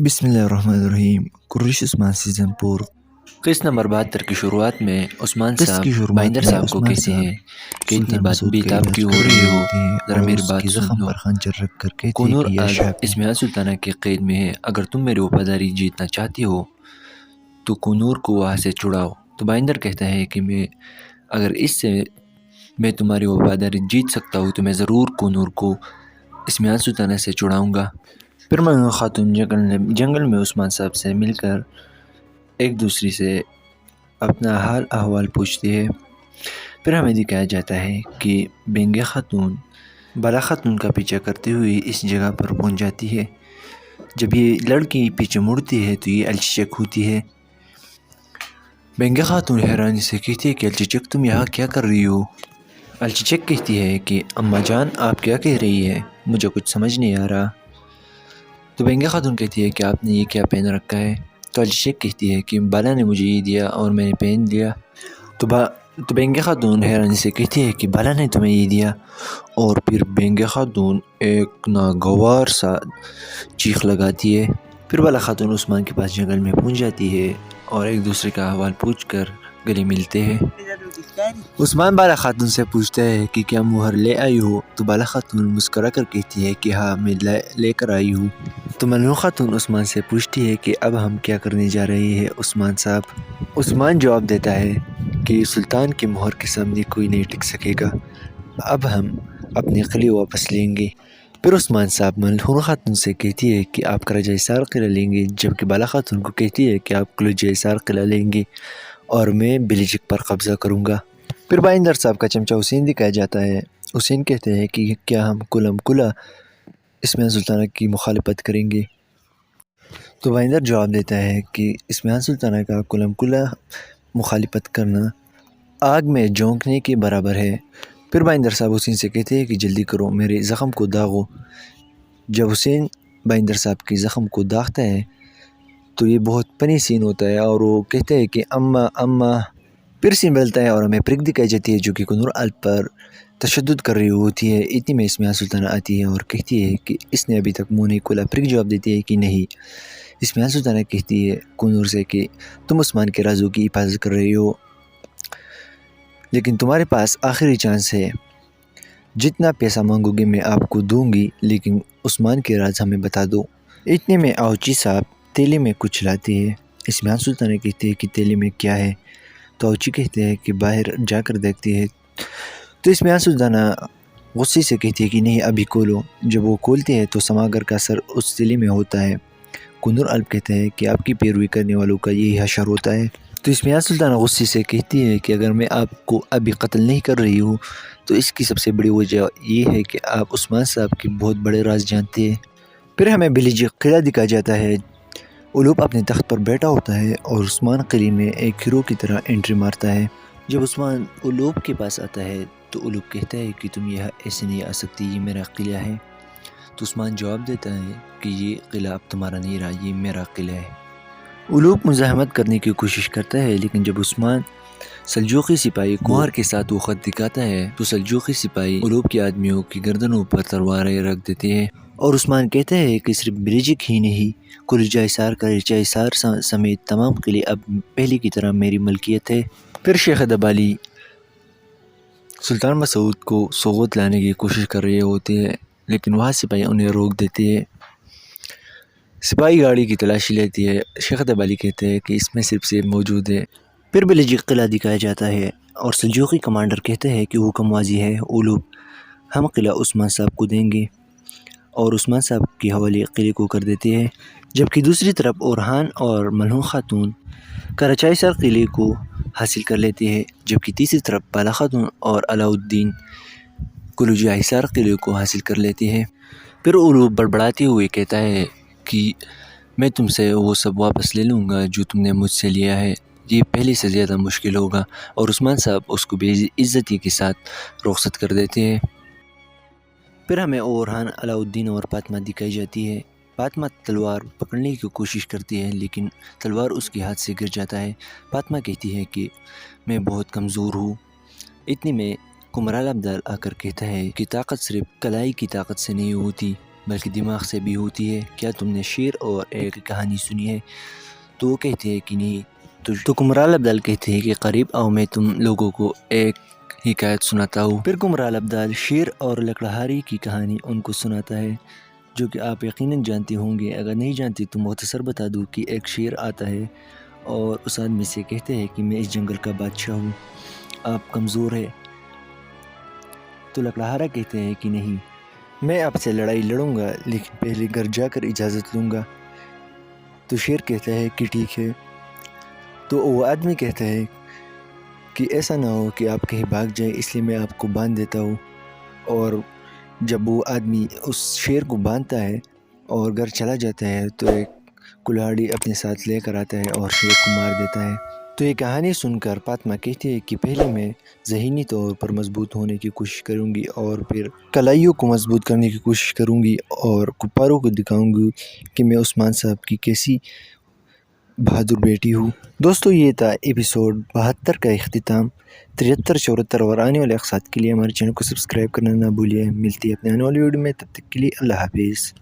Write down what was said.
بسم اللہ الرحمن الرحیم۔ قریش عثمان سیزن 4 قسط نمبر 72 کی شروعات میں عثمان قسط صاحب کی شروعات بائندر میں صاحب کو عثمان کہتے صاحب ہیں کہ اتنی سلطان بات مسعود بے کا تاب علاج کیوں کر ہو رہے رہی ہو، ہوتے ہیں ذرا اور میری اس بات کی سن زخم لو۔ پر خنجر رکھ کر کہتے ہیں کونور کہ یا ارض شاپی اسمیہ سلطانہ کے قید میں ہے، اگر تم میری وفاداری جیتنا چاہتی ہو تو کونور کو وہاں سے چھڑاؤ۔ تو بائندر کہتا ہے کہ اگر اس سے میں تمہاری وفاداری جیت سکتا ہوں تو میں ضرور کونور کو اسمیہ سلطانہ سے چھڑاؤں گا۔ پھر ملہون خاتون جنگل میں عثمان صاحب سے مل کر ایک دوسری سے اپنا حال احوال پوچھتی ہے۔ پھر ہمیں دکھایا جاتا ہے کہ بینگے خاتون بالا خاتون کا پیچھا کرتے ہوئے اس جگہ پر پہنچ جاتی ہے۔ جب یہ لڑکی پیچھے مڑتی ہے تو یہ الچچک ہوتی ہے۔ بینگے خاتون حیرانی سے کہتی ہے کہ الچچک تم یہاں کیا کر رہی ہو؟ الچچک کہتی ہے کہ اماں جان آپ کیا کہہ رہی ہے، مجھے کچھ سمجھ نہیں آ رہا۔ تو بینگے خاتون کہتی ہے کہ آپ نے یہ کیا پہن رکھا ہے؟ تو الچچک کہتی ہے کہ بالا نے مجھے یہ دیا اور میں نے پہن لیا۔ تو بینگے خاتون حیرانی سے کہتی ہے کہ بالا نے تمہیں یہ دیا، اور پھر بینگے خاتون ایک ناگوار سا چیخ لگاتی ہے۔ پھر بالا خاتون عثمان کے پاس جنگل میں پہنچ جاتی ہے اور ایک دوسرے کا احوال پوچھ کر گلے ملتے ہیں۔ عثمان بالا خاتون سے پوچھتا ہے کہ کیا مہر لے آئی ہو؟ تو بالا خاتون مسکرا کر کہتی ہے کہ ہاں میں لے کر آئی ہوں۔ تو ملہون خاتون عثمان سے پوچھتی ہے کہ اب ہم کیا کرنے جا رہے ہیں عثمان صاحب؟ عثمان جواب دیتا ہے کہ سلطان کی مہر کے سامنے کوئی نہیں ٹک سکے گا، اب ہم اپنے قلعے واپس لیں گے۔ پھر عثمان صاحب ملہون خاتون سے کہتی ہے کہ آپ قلعہ حصار قلعہ لیں گے، جبکہ بالا خاتون کو کہتی ہے کہ آپ قلعہ حصار قلعہ لیں گے اور میں بلیجک پر قبضہ کروں گا۔ پھر بائندر صاحب کا چمچہ حسین دکھایا جاتا ہے۔ حسین کہتے ہیں کہ کیا ہم کلم کلا اسمیہ سلطانہ کی مخالفت کریں گے؟ تو بائندر جواب دیتا ہے کہ اسمیہ سلطانہ کا کلم کلا مخالفت کرنا آگ میں جھونکنے کے برابر ہے۔ پھر بائندر صاحب حسین سے کہتے ہیں کہ جلدی کرو، میرے زخم کو داغو۔ جب حسین بائندر صاحب کے زخم کو داغتا ہے تو یہ بہت فنی سین ہوتا ہے اور وہ کہتے ہیں کہ اماں پھر سین بدلتا ہے اور ہمیں پرک دکھائی جاتی ہے جو کہ کونور الپ پر تشدد کر رہی ہوتی ہے۔ اتنی میں اسمیہ سلطانہ آتی ہے اور کہتی ہے کہ اس نے ابھی تک منہ نہیں کھولا۔ پرک جواب دیتی ہے کہ نہیں۔ اسمیہ سلطانہ کہتی ہے کونور سے کہ تم عثمان کے رازوں کی حفاظت کر رہی ہو، لیکن تمہارے پاس آخری چانس ہے، جتنا پیسہ مانگو گے میں آپ کو دوں گی، لیکن عثمان کے راز ہمیں بتا دو۔ اتنے میں آوچی صاحب تیلے میں کچھ لاتے ہیں۔ اسمیہ سلطانہ کہتے ہیں کہ تیلے میں کیا ہے؟ تو آوچی کہتے ہیں کہ باہر جا کر دیکھتے ہیں۔ تو اسمیہ سلطانہ غصے سے کہتی ہے کہ نہیں ابھی کھولو۔ جب وہ کھولتے ہیں تو سماگر کا سر اس تیلے میں ہوتا ہے۔ کونور الپ کہتے ہیں کہ آپ کی پیروی کرنے والوں کا یہی حشر ہوتا ہے۔ تو اسمیہ سلطانہ غصے سے کہتی ہے کہ اگر میں آپ کو ابھی قتل نہیں کر رہی ہوں تو اس کی سب سے بڑی وجہ یہ ہے کہ آپ عثمان صاحب کے بہت بڑے راز جانتے ہیں۔ پھر ہمیں بلیجک قلعہ دکھایا جاتا ہے۔ الوپ اپنے تخت پر بیٹھا ہوتا ہے اور عثمان قلعے میں ایک ہیرو کی طرح انٹری مارتا ہے۔ جب عثمان الوپ کے پاس آتا ہے تو الوپ کہتا ہے کہ تم یہاں ایسے نہیں آ سکتی، یہ میرا قلعہ ہے۔ تو عثمان جواب دیتا ہے کہ یہ قلعہ اب تمہارا نہیں رہا، یہ میرا قلعہ ہے۔ الوپ مزاحمت کرنے کی کوشش کرتا ہے، لیکن جب عثمان سلجوقی سپاہی کو مہر کے ساتھ وہ خط دکھاتا ہے تو سلجوقی سپاہی الوپ کے آدمیوں کی گردنوں پر تلواریں رکھ دیتے ہیں، اور عثمان کہتا ہے کہ صرف بلیجک ہی نہیں، قلعہ حصار سمیت تمام قلعے اب پہلے کی طرح میری ملکیت ہے۔ پھر شیخ ادب سلطان مسعود کو سوغات لانے کی کوشش کر رہے ہوتے ہیں، لیکن وہاں سپاہی انہیں روک دیتے ہیں۔ سپاہی گاڑی کی تلاشی لیتی ہے۔ شیخ ادب کہتے ہیں کہ اس میں صرف سیب موجود ہے۔ پھر بلیجک قلعہ دکھایا جاتا ہے اور سلجوقی کمانڈر کہتے ہیں کہ حکم واضح ہے الوپ، ہم قلعہ عثمان صاحب کو دیں گے، اور عثمان صاحب کے حوالے قلعے کو کر دیتے ہیں۔ جبکہ دوسری طرف اورحان اور ملہون خاتون قلعہ حصار قلعے کو حاصل کر لیتے ہیں، جبکہ تیسری طرف بالا خاتون اور علاؤالدین قلعہ حصار قلعے کو حاصل کر لیتے ہیں۔ پھر الوپ بڑبڑاتے ہوئے کہتا ہے کہ میں تم سے وہ سب واپس لے لوں گا جو تم نے مجھ سے لیا ہے، یہ پہلے سے زیادہ مشکل ہوگا، اور عثمان صاحب اس کو بے عزتی کے ساتھ رخصت کر دیتے ہیں۔ پھر ہمیں اورحان، علاؤالدین اور فاطمہ دکھائی جاتی ہے۔ فاطمہ تلوار پکڑنے کی کوشش کرتی ہے، لیکن تلوار اس کے ہاتھ سے گر جاتا ہے۔ فاطمہ کہتی ہے کہ میں بہت کمزور ہوں۔ اتنے میں کمرال ابدال آ کر کہتا ہے کہ طاقت صرف کلائی کی طاقت سے نہیں ہوتی، بلکہ دماغ سے بھی ہوتی ہے۔ کیا تم نے شعر اور ایک کہانی سنی ہے؟ تو وہ کہتے ہیں کہ نہیں۔ تو کمرال عبدال کہتے ہیں کہ قریب آؤ، میں تم لوگوں کو ایک حکایت سناتا ہوں۔ پھر کمرال عبدال شیر اور لکڑہاری کی کہانی ان کو سناتا ہے، جو کہ آپ یقیناً جانتے ہوں گے۔ اگر نہیں جانتے تو مختصر بتا دوں کہ ایک شیر آتا ہے اور اس آدمی سے کہتے ہیں کہ میں اس جنگل کا بادشاہ ہوں، آپ کمزور ہے۔ تو لکڑہارا کہتے ہیں کہ نہیں، میں آپ سے لڑائی لڑوں گا، لیکن پہلے گھر جا کر اجازت لوں گا۔ تو شیر کہتا ہے کہ ٹھیک ہے۔ تو وہ آدمی کہتا ہے کہ ایسا نہ ہو کہ آپ کہیں بھاگ جائیں، اس لیے میں آپ کو باندھ دیتا ہوں۔ اور جب وہ آدمی اس شیر کو باندھتا ہے اور گھر چلا جاتا ہے تو ایک کلاڑی اپنے ساتھ لے کر آتا ہے اور شیر کو مار دیتا ہے۔ تو یہ کہانی سن کر فاطمہ کہتی ہے کہ پہلے میں ذہنی طور پر مضبوط ہونے کی کوشش کروں گی اور پھر کلائیوں کو مضبوط کرنے کی کوشش کروں گی اور کپاروں کو دکھاؤں گی کہ میں عثمان صاحب کی کیسی بہادر بیٹی ہوں۔ دوستو، یہ تھا ایپیسوڈ 72 کا اختتام۔ 73، 74 اور آنے والے اقساط کے لیے ہمارے چینل کو سبسکرائب کرنا نہ بھولیے۔ ملتی ہے اپنے آنے والی ویڈیو میں، تب تک کے لیے اللہ حافظ۔